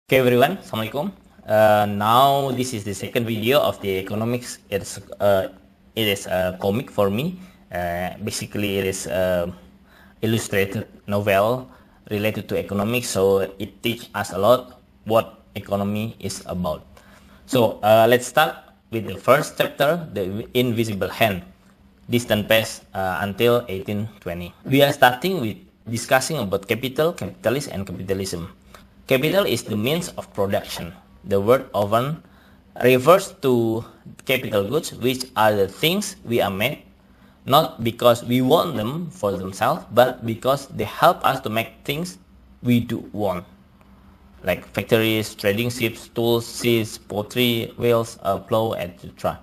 Okay everyone, Assalamualaikum. Now this is the second video of the Economix. It is a comic for me. Basically it is illustrated novel related to economics, so it teaches us a lot what economy is about. So let's start with the first chapter, the invisible hand, distant past until 1820. We are starting with discussing about capital, capitalism, and capitalism. Capital is the means of production. The word often refers to capital goods, which are the things we are made, not because we want them for themselves, but because they help us to make things we do want, like factories, trading ships, tools, seeds, pottery, wheels, plow, etc.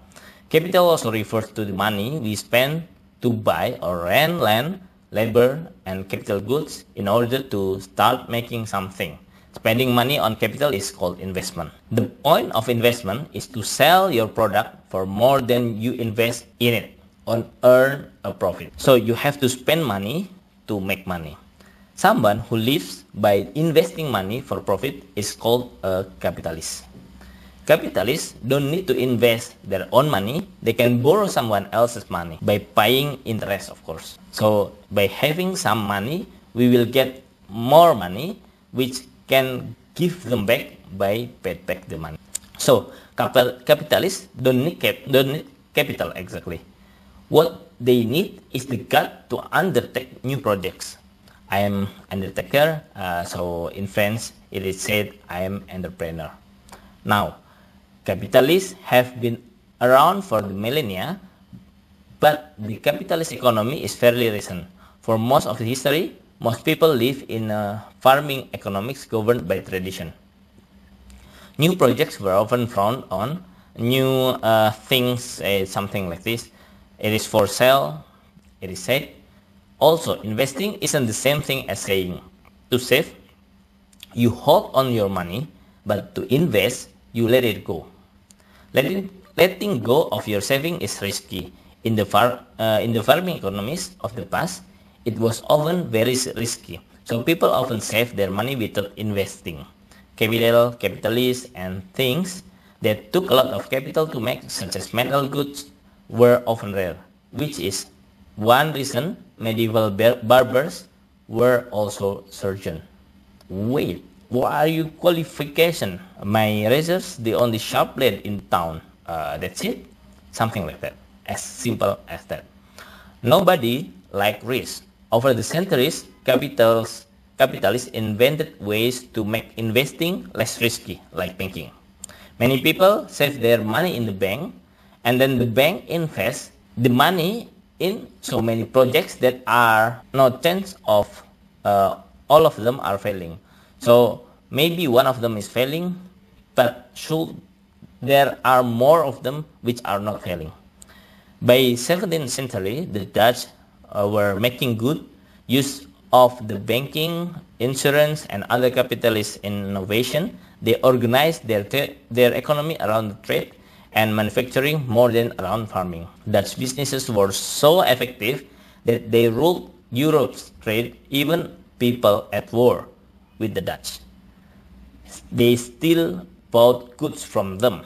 Capital also refers to the money we spend to buy or rent land, labor, and capital goods in order to start making something. Spending money on capital is called investment. The point of investment is to sell your product for more than you invest in it or earn a profit. So you have to spend money to make money. Someone who lives by investing money for profit is called a capitalist. Capitalists don't need to invest their own money. They can borrow someone else's money by paying interest, of course. So by having some money, we will get more money, which can give them back by paid back the money. So capitalists don't need capital exactly. What they need is the gut to undertake new projects. I am undertaker, so in French it is said I am entrepreneur. Now, capitalists have been around for the millennia, but the capitalist economy is fairly recent. For most of the history, most people live in a farming economics governed by tradition. New projects were often frowned on. New things, something like this. It is for sale, it is said. Also, investing isn't the same thing as saying to save, you hold on your money, but to invest, you let it go. Letting go of your saving is risky. In the farming economies of the past, it was often very risky. So people often save their money without investing. Capital, capitalists, and things that took a lot of capital to make, such as metal goods, were often rare, which is one reason medieval barbers were also surgeons. Wait, what are your qualifications? My razor's the only sharp blade in town. That's it? Something like that. As simple as that. Nobody liked risk. Over the centuries, capitalists invented ways to make investing less risky, like banking. Many people save their money in the bank, and then the bank invests the money in so many projects that are no chance of all of them are failing. So maybe one of them is failing, but there are more of them which are not failing. By 17th century, the Dutch were making good use of the banking, insurance, and other capitalist innovation. They organized their economy around trade and manufacturing more than around farming. Dutch businesses were so effective that they ruled Europe's trade, even people at war with the Dutch. They still bought goods from them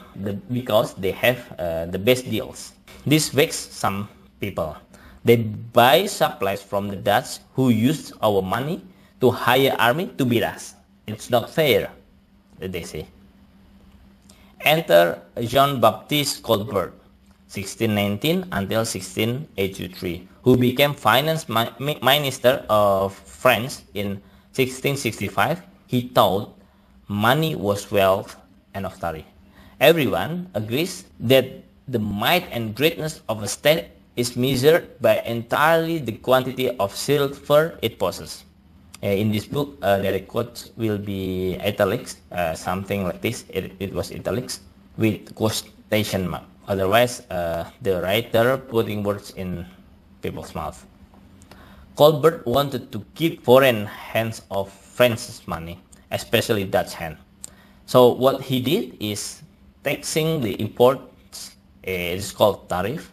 because they have the best deals. This vexed some people. They buy supplies from the Dutch who used our money to hire army to beat us. It's not fair, they say. Enter Jean-Baptiste Colbert, 1619 until 1683, who became finance minister of France in 1665. He thought money was wealth and authority. Everyone agrees that the might and greatness of a state is measured by entirely the quantity of silver it possesses. In this book, the quotes will be italics, something like this. It was italics with quotation mark. Otherwise, the writer putting words in people's mouth. Colbert wanted to keep foreign hands of France's money, especially Dutch hand. So what he did is taxing the imports. It's called tariff.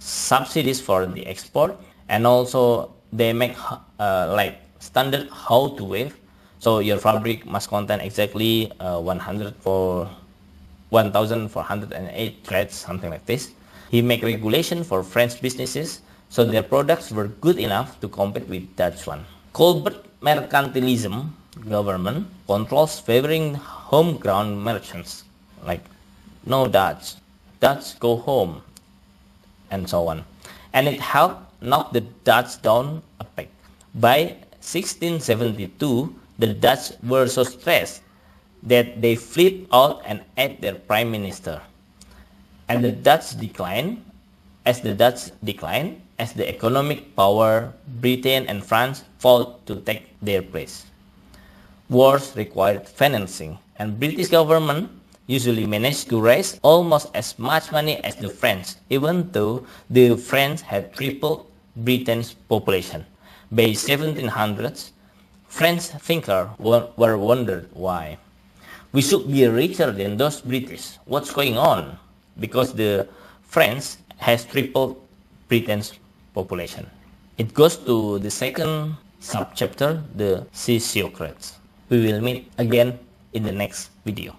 Subsidies for the export, and also they make like standard how to wave So your fabric must contain exactly 1,408 threads, something like this. He made regulation for French businesses so their products were good enough to compete with Dutch one. Colbert mercantilism government controls favoring homegrown merchants, like no Dutch, Dutch go home, and so on. And it helped knock the Dutch down a peg. By 1672, the Dutch were so stressed that they flipped out and ate their prime minister. And the Dutch declined. As the Dutch declined, as the economic power, Britain and France fought to take their place. Wars required financing, and British government usually managed to raise almost as much money as the French, even though the French had tripled Britain's population. By 1700s, French thinkers were wondered why. We should be richer than those British. What's going on? Because the French has tripled Britain's population. It goes to the second subchapter, the sociocrats. We will meet again in the next video.